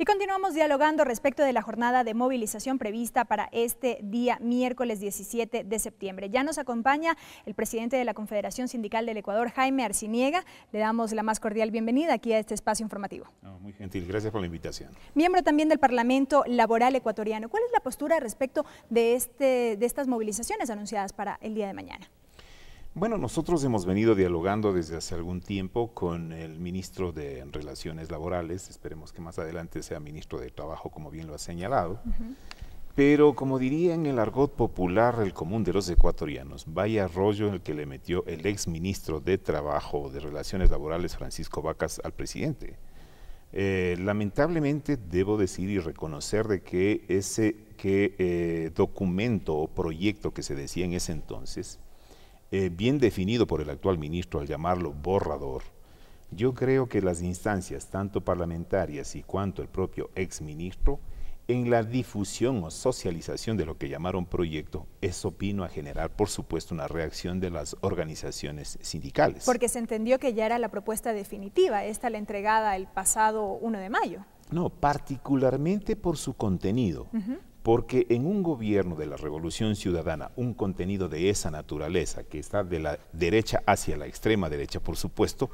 Y continuamos dialogando respecto de la jornada de movilización prevista para este día miércoles 17 de septiembre. Ya nos acompaña el presidente de la Confederación Sindical del Ecuador, Jaime Arciniega. Le damos la más cordial bienvenida aquí a este espacio informativo. Muy gentil, gracias por la invitación. Miembro también del Parlamento Laboral Ecuatoriano. ¿Cuál es la postura respecto de estas movilizaciones anunciadas para el día de mañana? Bueno, nosotros hemos venido dialogando desde hace algún tiempo con el ministro de Relaciones Laborales, esperemos que más adelante sea ministro de Trabajo, como bien lo ha señalado, pero como diría en el argot popular el común de los ecuatorianos, vaya rollo el que le metió el ex ministro de Trabajo de Relaciones Laborales, Francisco Vacas, al presidente. Lamentablemente debo decir y reconocer de que ese documento o proyecto que se decía en ese entonces, bien definido por el actual ministro al llamarlo borrador, yo creo que las instancias, tanto parlamentarias y cuanto el propio exministro, en la difusión o socialización de lo que llamaron proyecto, eso vino a generar, por supuesto, una reacción de las organizaciones sindicales. Porque se entendió que ya era la propuesta definitiva, esta la entregada el pasado 1 de mayo. No, particularmente por su contenido. Porque en un gobierno de la Revolución Ciudadana, un contenido de esa naturaleza, que está de la derecha hacia la extrema derecha, por supuesto,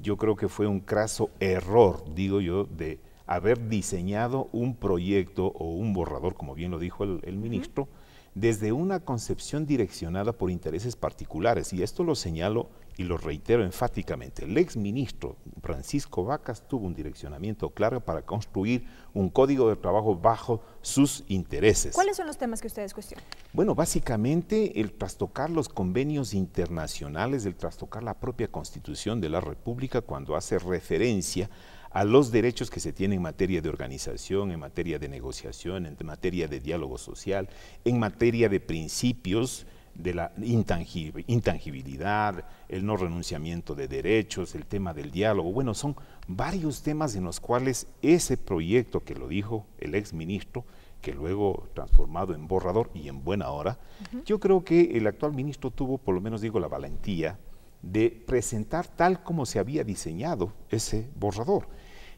yo creo que fue un craso error, digo yo, de haber diseñado un proyecto o un borrador, como bien lo dijo el ministro, desde una concepción direccionada por intereses particulares. Y esto lo señalo y lo reitero enfáticamente. El exministro Francisco Vacas tuvo un direccionamiento claro para construir un código de trabajo bajo sus intereses. ¿Cuáles son los temas que ustedes cuestionan? Bueno, básicamente el trastocar los convenios internacionales, el trastocar la propia Constitución de la República cuando hace referencia a los derechos que se tienen en materia de organización, en materia de negociación, en materia de diálogo social, en materia de principios de la intangibilidad, el no renunciamiento de derechos, el tema del diálogo. Bueno, son varios temas en los cuales ese proyecto que lo dijo el exministro, que luego transformado en borrador y en buena hora, yo creo que el actual ministro tuvo, por lo menos digo, la valentía de presentar tal como se había diseñado ese borrador.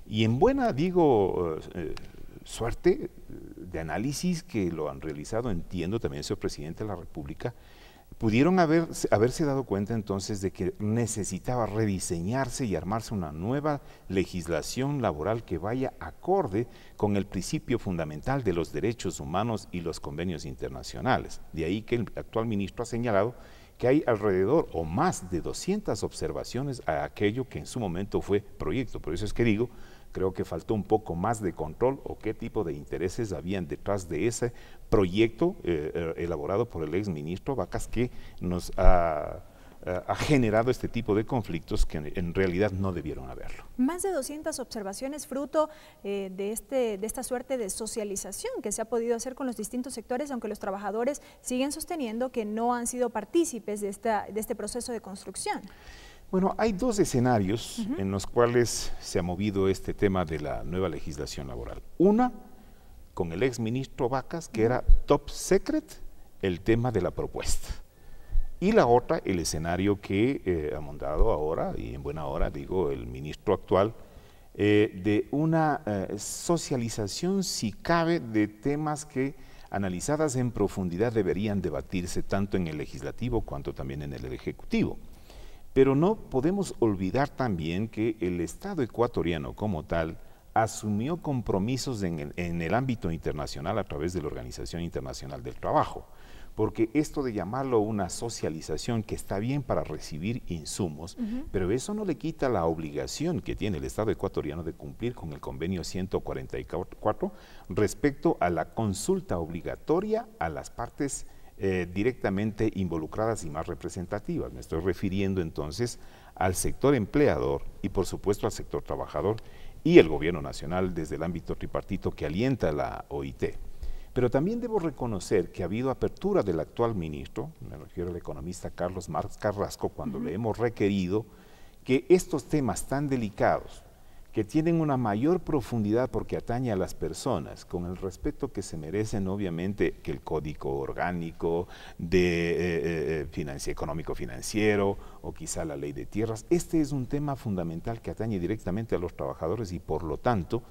Y en buena, digo, suerte de análisis que lo han realizado, entiendo también el señor presidente de la República, pudieron haberse dado cuenta entonces de que necesitaba rediseñarse y armarse una nueva legislación laboral que vaya acorde con el principio fundamental de los derechos humanos y los convenios internacionales. De ahí que el actual ministro ha señalado que hay alrededor o más de 200 observaciones a aquello que en su momento fue proyecto. Por eso es que digo, creo que faltó un poco más de control o qué tipo de intereses habían detrás de ese proyecto elaborado por el exministro Vacas que nos ha generado este tipo de conflictos que en realidad no debieron haberlo. Más de 200 observaciones fruto de esta suerte de socialización que se ha podido hacer con los distintos sectores, aunque los trabajadores siguen sosteniendo que no han sido partícipes de este proceso de construcción. Bueno, hay dos escenarios en los cuales se ha movido este tema de la nueva legislación laboral. Una, con el exministro Vacas, que era top secret el tema de la propuesta. Y la otra, el escenario que ha montado ahora, y en buena hora, digo, el ministro actual, de una socialización, si cabe, de temas que analizadas en profundidad deberían debatirse tanto en el legislativo cuanto también en el ejecutivo. Pero no podemos olvidar también que el Estado ecuatoriano como tal asumió compromisos en el ámbito internacional a través de la Organización Internacional del Trabajo, porque esto de llamarlo una socialización que está bien para recibir insumos, pero eso no le quita la obligación que tiene el Estado ecuatoriano de cumplir con el convenio 144 respecto a la consulta obligatoria a las partes directamente involucradas y más representativas. Me estoy refiriendo entonces al sector empleador y por supuesto al sector trabajador y el gobierno nacional desde el ámbito tripartito que alienta la OIT. Pero también debo reconocer que ha habido apertura del actual ministro, me refiero al economista Carlos Marx Carrasco, cuando le hemos requerido que estos temas tan delicados, que tienen una mayor profundidad porque atañe a las personas, con el respeto que se merecen obviamente que el código orgánico de económico-financiero o quizá la ley de tierras. Este es un tema fundamental que atañe directamente a los trabajadores y por lo tanto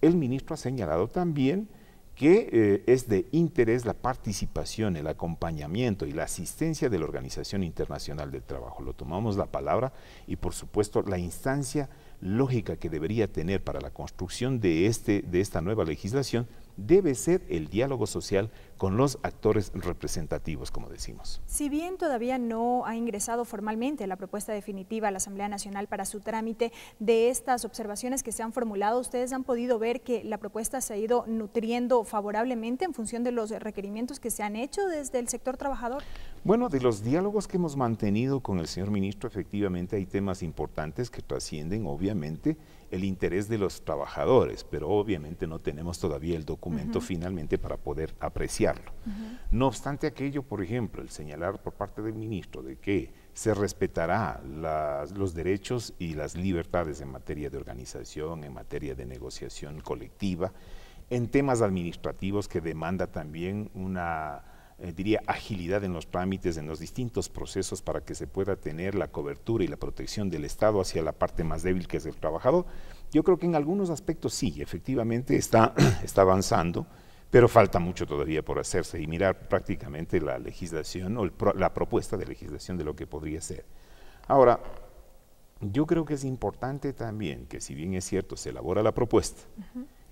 El ministro ha señalado también que es de interés la participación, el acompañamiento y la asistencia de la Organización Internacional del Trabajo. Lo tomamos la palabra y por supuesto la instancia lógica que debería tener para la construcción de esta nueva legislación debe ser el diálogo social con los actores representativos, como decimos. Si bien todavía no ha ingresado formalmente la propuesta definitiva a la Asamblea Nacional para su trámite, de estas observaciones que se han formulado, ¿ustedes han podido ver que la propuesta se ha ido nutriendo favorablemente en función de los requerimientos que se han hecho desde el sector trabajador? Bueno, de los diálogos que hemos mantenido con el señor ministro, efectivamente hay temas importantes que trascienden, obviamente, el interés de los trabajadores, pero obviamente no tenemos todavía el documento finalmente para poder apreciarlo. No obstante aquello, por ejemplo, el señalar por parte del ministro de que se respetará los derechos y las libertades en materia de organización, en materia de negociación colectiva, en temas administrativos que demanda también una diría, agilidad en los trámites, en los distintos procesos para que se pueda tener la cobertura y la protección del Estado hacia la parte más débil que es el trabajador. Yo creo que en algunos aspectos sí, efectivamente está avanzando, pero falta mucho todavía por hacerse y mirar prácticamente la legislación o la propuesta de legislación de lo que podría ser. Ahora, yo creo que es importante también que si bien es cierto, se elabora la propuesta,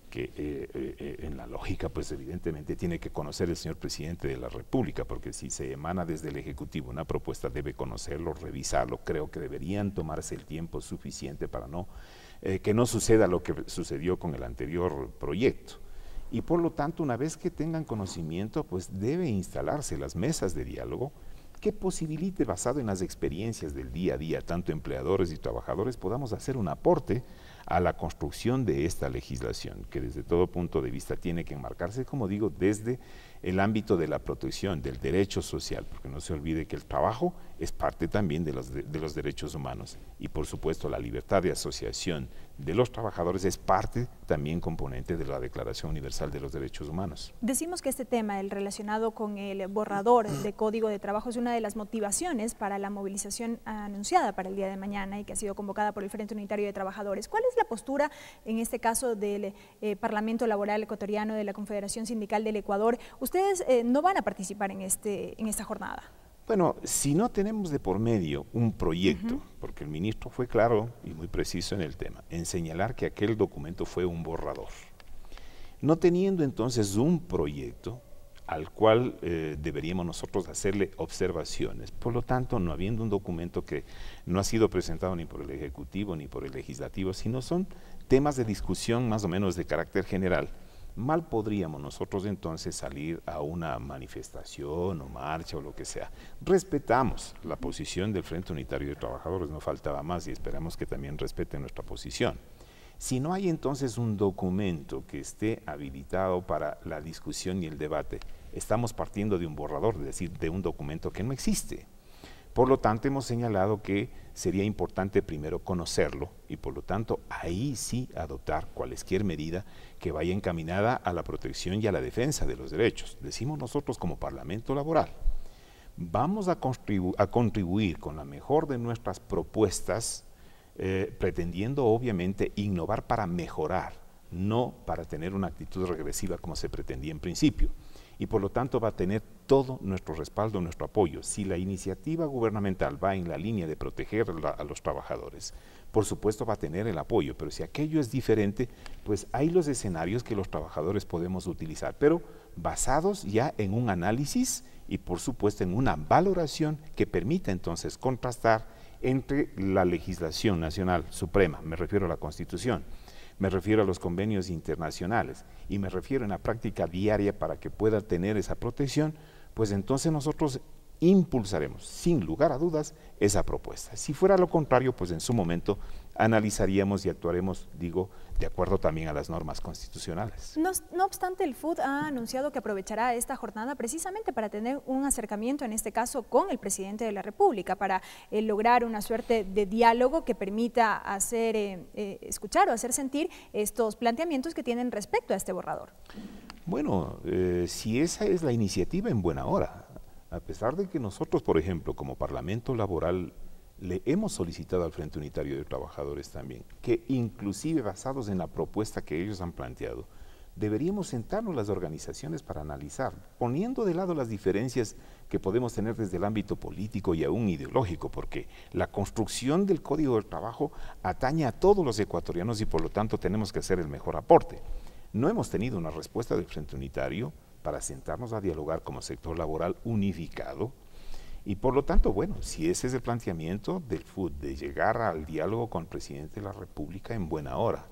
que en la lógica, pues evidentemente tiene que conocer el señor presidente de la República, porque si se emana desde el Ejecutivo una propuesta, debe conocerlo, revisarlo. Creo que deberían tomarse el tiempo suficiente para que no suceda lo que sucedió con el anterior proyecto. Y por lo tanto, una vez que tengan conocimiento, pues debe instalarse las mesas de diálogo que posibilite, basado en las experiencias del día a día, tanto empleadores y trabajadores, podamos hacer un aporte a la construcción de esta legislación, que desde todo punto de vista tiene que enmarcarse, como digo, desde el ámbito de la protección del derecho social, porque no se olvide que el trabajo es parte también de los derechos humanos y por supuesto la libertad de asociación de los trabajadores es parte también componente de la Declaración Universal de los Derechos Humanos. Decimos que este tema, el relacionado con el borrador de Código de Trabajo, es una de las motivaciones para la movilización anunciada para el día de mañana y que ha sido convocada por el Frente Unitario de Trabajadores. ¿Cuál es la postura, en este caso, del Parlamento Laboral Ecuatoriano, de la Confederación Sindical del Ecuador? Ustedes no van a participar en esta jornada. Bueno, si no tenemos de por medio un proyecto, porque el ministro fue claro y muy preciso en el tema, en señalar que aquel documento fue un borrador. No teniendo entonces un proyecto al cual deberíamos nosotros hacerle observaciones, por lo tanto, no habiendo un documento que no ha sido presentado ni por el Ejecutivo ni por el Legislativo, sino son temas de discusión más o menos de carácter general, mal podríamos nosotros entonces salir a una manifestación o marcha o lo que sea. Respetamos la posición del Frente Unitario de Trabajadores, no faltaba más y esperamos que también respeten nuestra posición. Si no hay entonces un documento que esté habilitado para la discusión y el debate, estamos partiendo de un borrador, es decir, de un documento que no existe. Por lo tanto, hemos señalado que sería importante primero conocerlo y por lo tanto ahí sí adoptar cualquier medida que vaya encaminada a la protección y a la defensa de los derechos. Decimos nosotros como Parlamento Laboral, vamos a contribuir con la mejor de nuestras propuestas, pretendiendo obviamente innovar para mejorar, no para tener una actitud regresiva como se pretendía en principio. Y por lo tanto va a tener todo nuestro respaldo, nuestro apoyo. Si la iniciativa gubernamental va en la línea de proteger a los trabajadores, por supuesto va a tener el apoyo, pero si aquello es diferente, pues hay los escenarios que los trabajadores podemos utilizar, pero basados ya en un análisis y por supuesto en una valoración que permita entonces contrastar entre la legislación nacional suprema, me refiero a la Constitución, me refiero a los convenios internacionales y me refiero en la práctica diaria para que pueda tener esa protección, pues entonces nosotros impulsaremos sin lugar a dudas esa propuesta. Si fuera lo contrario, pues en su momento analizaríamos y actuaremos, digo, de acuerdo también a las normas constitucionales. No obstante, el FUT ha anunciado que aprovechará esta jornada precisamente para tener un acercamiento, en este caso con el presidente de la República, para lograr una suerte de diálogo que permita escuchar o hacer sentir estos planteamientos que tienen respecto a este borrador. Bueno, si esa es la iniciativa, en buena hora. A pesar de que nosotros, por ejemplo, como Parlamento Laboral le hemos solicitado al Frente Unitario de Trabajadores también que, inclusive basados en la propuesta que ellos han planteado, deberíamos sentarnos las organizaciones para analizar, poniendo de lado las diferencias que podemos tener desde el ámbito político y aún ideológico, porque la construcción del Código del Trabajo atañe a todos los ecuatorianos y por lo tanto tenemos que hacer el mejor aporte. No hemos tenido una respuesta del Frente Unitario para sentarnos a dialogar como sector laboral unificado y por lo tanto, bueno, si ese es el planteamiento del FUT, de llegar al diálogo con el Presidente de la República en buena hora,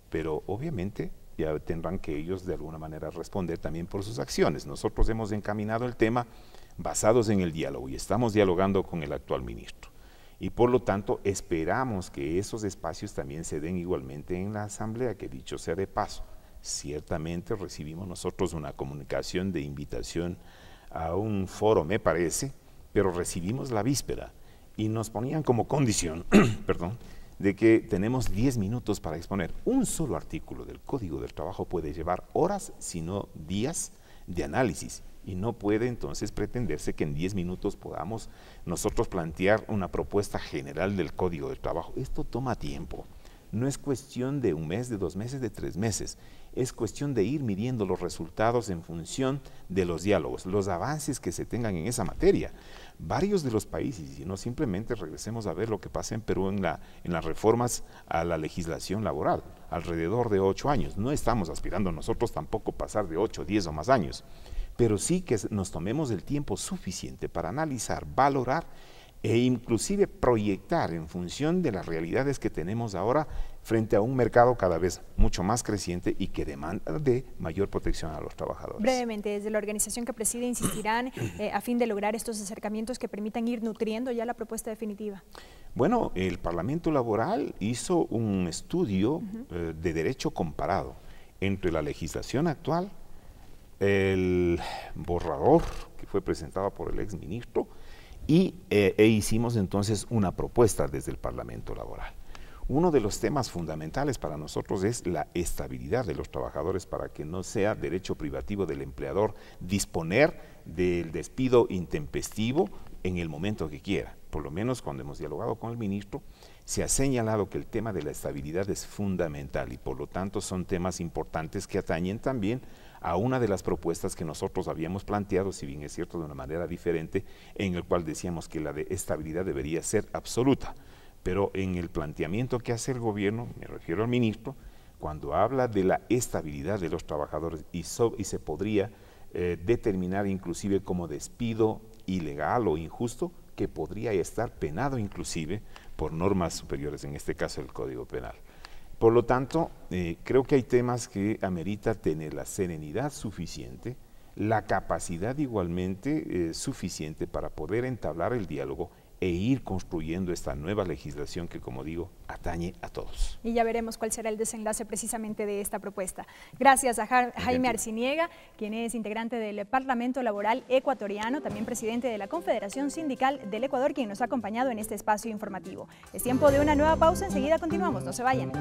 pero obviamente ya tendrán que ellos de alguna manera responder también por sus acciones. Nosotros hemos encaminado el tema basados en el diálogo y estamos dialogando con el actual ministro. Y por lo tanto esperamos que esos espacios también se den igualmente en la Asamblea, que dicho sea de paso, ciertamente recibimos nosotros una comunicación de invitación a un foro, me parece, pero recibimos la víspera y nos ponían como condición, perdón, de que tenemos 10 minutos para exponer. Un solo artículo del Código del Trabajo puede llevar horas, sino días de análisis, y no puede entonces pretenderse que en 10 minutos podamos nosotros plantear una propuesta general del Código del Trabajo. Esto toma tiempo. No es cuestión de un mes, de 2 meses, de 3 meses. Es cuestión de ir midiendo los resultados en función de los diálogos, los avances que se tengan en esa materia. Varios de los países, y no simplemente regresemos a ver lo que pasa en Perú en las reformas a la legislación laboral, alrededor de 8 años. No estamos aspirando nosotros tampoco pasar de 8, 10 o más años, pero sí que nos tomemos el tiempo suficiente para analizar, valorar e inclusive proyectar en función de las realidades que tenemos ahora frente a un mercado cada vez mucho más creciente y que demanda de mayor protección a los trabajadores. Brevemente, desde la organización que preside, insistirán a fin de lograr estos acercamientos que permitan ir nutriendo ya la propuesta definitiva. Bueno, el Parlamento Laboral hizo un estudio de derecho comparado entre la legislación actual, el borrador que fue presentado por el exministro y hicimos entonces una propuesta desde el Parlamento Laboral. Uno de los temas fundamentales para nosotros es la estabilidad de los trabajadores para que no sea derecho privativo del empleador disponer del despido intempestivo en el momento que quiera. Por lo menos cuando hemos dialogado con el ministro, se ha señalado que el tema de la estabilidad es fundamental y por lo tanto son temas importantes que atañen también a una de las propuestas que nosotros habíamos planteado, si bien es cierto de una manera diferente, en el cual decíamos que la de estabilidad debería ser absoluta. Pero en el planteamiento que hace el gobierno, me refiero al ministro, cuando habla de la estabilidad de los trabajadores y se podría determinar inclusive como despido ilegal o injusto, que podría estar penado inclusive por normas superiores, en este caso el Código Penal. Por lo tanto, creo que hay temas que amerita tener la serenidad suficiente, la capacidad igualmente suficiente para poder entablar el diálogo e ir construyendo esta nueva legislación que, como digo, atañe a todos. Y ya veremos cuál será el desenlace precisamente de esta propuesta. Gracias a Jaime Arciniega, quien es integrante del Parlamento Laboral ecuatoriano, también presidente de la Confederación Sindical del Ecuador, quien nos ha acompañado en este espacio informativo. Es tiempo de una nueva pausa, enseguida continuamos, no se vayan.